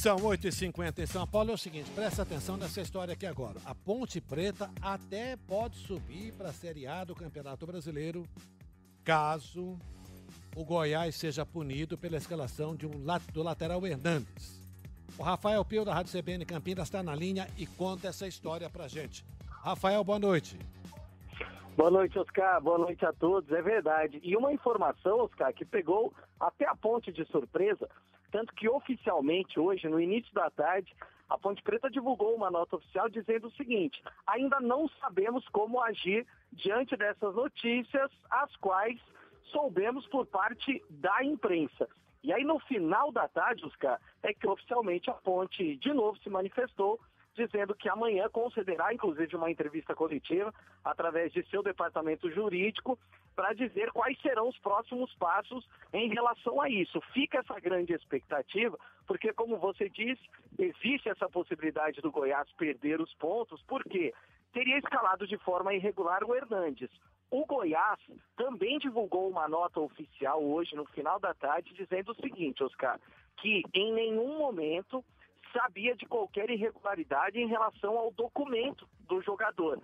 São 8h50 em São Paulo. É o seguinte, presta atenção nessa história aqui agora. A Ponte Preta até pode subir para a Série A do Campeonato Brasileiro caso o Goiás seja punido pela escalação do lateral Hernandes. O Rafael Pio, da Rádio CBN Campinas, está na linha e conta essa história pra gente. Rafael, boa noite. Boa noite, Oscar. Boa noite a todos. É verdade. E uma informação, Oscar, que pegou até a Ponte de surpresa, tanto que oficialmente hoje, no início da tarde, a Ponte Preta divulgou uma nota oficial dizendo o seguinte: ainda não sabemos como agir diante dessas notícias, as quais soubemos por parte da imprensa. E aí, no final da tarde, Oscar, é que oficialmente a Ponte de novo se manifestou, dizendo que amanhã concederá, inclusive, uma entrevista coletiva através de seu departamento jurídico para dizer quais serão os próximos passos em relação a isso. Fica essa grande expectativa, porque, como você disse, existe essa possibilidade do Goiás perder os pontos, porque teria escalado de forma irregular o Hernandes. O Goiás também divulgou uma nota oficial hoje, no final da tarde, dizendo o seguinte, Oscar, que em nenhum momento sabia de qualquer irregularidade em relação ao documento do jogador.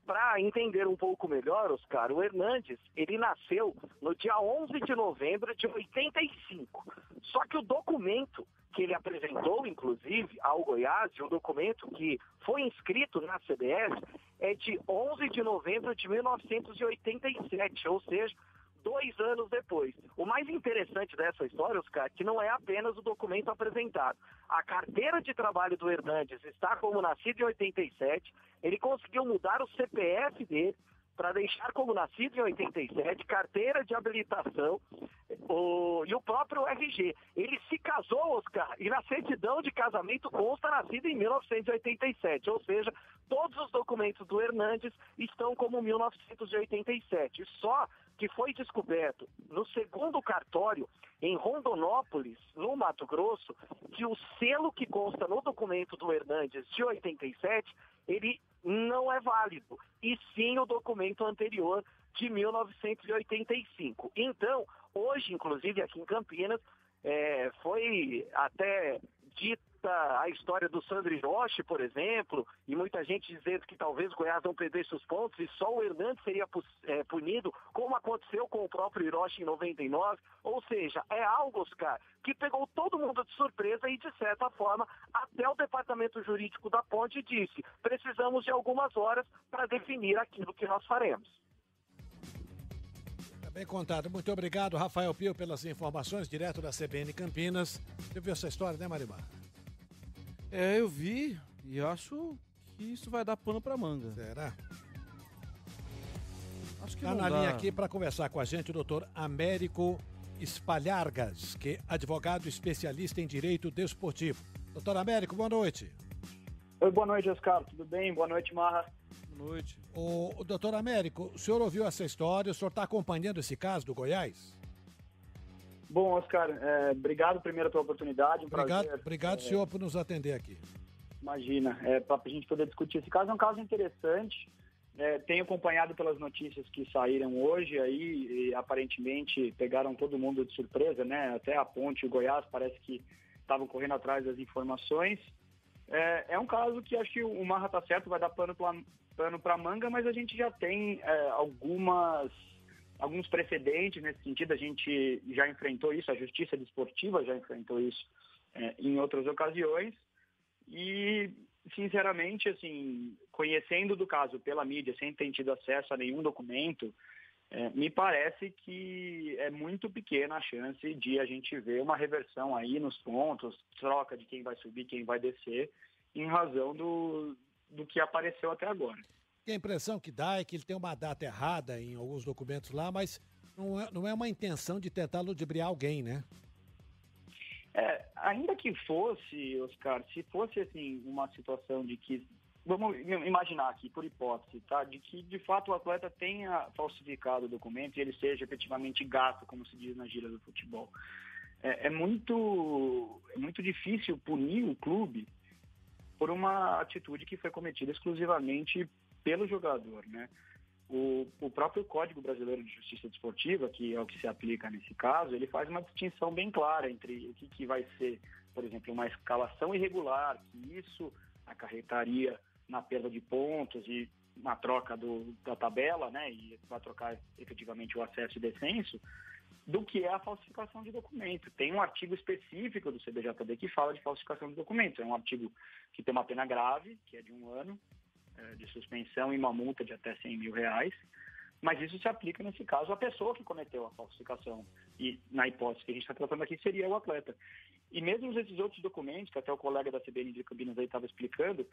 Para entender um pouco melhor, Oscar, o Hernandes, ele nasceu no dia 11 de novembro de 85. Só que o documento que ele apresentou, inclusive, ao Goiás, um documento que foi inscrito na CBS, é de 11 de novembro de 1987, ou seja, 2 anos depois. O mais interessante dessa história, Oscar, que não é apenas o documento apresentado. A carteira de trabalho do Hernandes está como nascido em 87, ele conseguiu mudar o CPF dele para deixar como nascido em 87, carteira de habilitação e o próprio RG. Ele se casou, Oscar, e na certidão de casamento consta nascido em 1987, ou seja, todos os documentos do Hernandes estão como 1987. Só que foi descoberto no segundo cartório, em Rondonópolis, no Mato Grosso, que o selo que consta no documento do Hernandes de 87, ele não é válido, e sim o documento anterior de 1985. Então, hoje, inclusive, aqui em Campinas, foi até dita a história do Sandro Hiroshi, por exemplo, e muita gente dizendo que talvez o Goiás não perdesse os pontos e só o Hernandes seria punido, como aconteceu com o próprio Hiroshi em 99. Ou seja, é algo, Oscar, que pegou todo mundo de surpresa e, de certa forma, até o departamento jurídico da Ponte disse: precisamos de algumas horas para definir aquilo que nós faremos. Bem contado. Muito obrigado, Rafael Pio, pelas informações, direto da CBN Campinas. Você viu essa história, né, Marimar? Eu vi e acho que isso vai dar pano pra manga. Será? Acho que Está não na dá. linha aqui para conversar com a gente o doutor Américo Espalhargas, que é advogado especialista em direito desportivo. Doutor Américo, boa noite. Oi, boa noite, Oscar. Tudo bem? Boa noite, Marra. Boa noite. O doutor Américo, o senhor ouviu essa história, o senhor está acompanhando esse caso do Goiás? Bom, Oscar, obrigado primeiro pela oportunidade. Obrigado, senhor, por nos atender aqui. Imagina, para a gente poder discutir esse caso. É um caso interessante. Tenho acompanhado pelas notícias que saíram hoje aí e aparentemente pegaram todo mundo de surpresa, né? Até a Ponte e o Goiás parece que estavam correndo atrás das informações. É um caso que acho que o Marra está certo, vai dar pano para manga, mas a gente já tem alguns precedentes nesse sentido. A gente já enfrentou isso, a Justiça Desportiva já enfrentou isso em outras ocasiões. E, sinceramente, assim, conhecendo do caso pela mídia, sem ter tido acesso a nenhum documento, me parece que é muito pequena a chance de a gente ver uma reversão aí nos pontos, troca de quem vai subir, quem vai descer, em razão do que apareceu até agora. A impressão que dá é que ele tem uma data errada em alguns documentos lá, mas não é uma intenção de tentar ludibriar alguém, né? Ainda que fosse, Oscar, se fosse assim uma situação de que, vamos imaginar aqui, por hipótese, tá? De que de fato o atleta tenha falsificado o documento e ele seja efetivamente gato, como se diz na gíria do futebol. É muito difícil punir o clube por uma atitude que foi cometida exclusivamente pelo jogador, né? O próprio Código Brasileiro de Justiça Desportiva, que é o que se aplica nesse caso, ele faz uma distinção bem clara entre o que vai ser por exemplo, uma escalação irregular, que isso acarretaria na perda de pontos e na troca da tabela, né, e vai trocar efetivamente o acesso e descenso, do que é a falsificação de documento. Tem um artigo específico do CBJD que fala de falsificação de documentos. É um artigo que tem uma pena grave, que é de 1 ano, de suspensão e uma multa de até R$100 mil, mas isso se aplica, nesse caso, à pessoa que cometeu a falsificação. E, na hipótese que a gente está tratando aqui, seria o atleta. E mesmo esses outros documentos, que até o colega da CBN de Campinas aí estava explicando,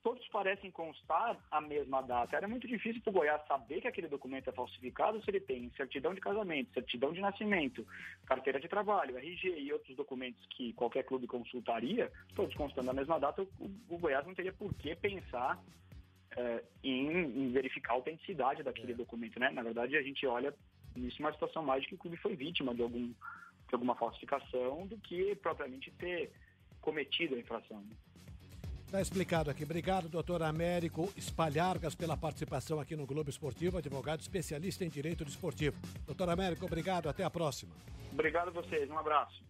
todos parecem constar a mesma data. Era muito difícil para o Goiás saber que aquele documento é falsificado se ele tem certidão de casamento, certidão de nascimento, carteira de trabalho, RG e outros documentos que qualquer clube consultaria, todos constando a mesma data. O Goiás não teria por que pensar em verificar a autenticidade daquele documento, né? Na verdade, a gente olha nisso uma situação mais de que o clube foi vítima de alguma falsificação do que propriamente ter cometido a infração. Está explicado aqui. Obrigado, doutor Américo Spalhargas, pela participação aqui no Globo Esportivo, advogado especialista em direito desportivo. Doutor Américo, obrigado. Até a próxima. Obrigado a vocês. Um abraço.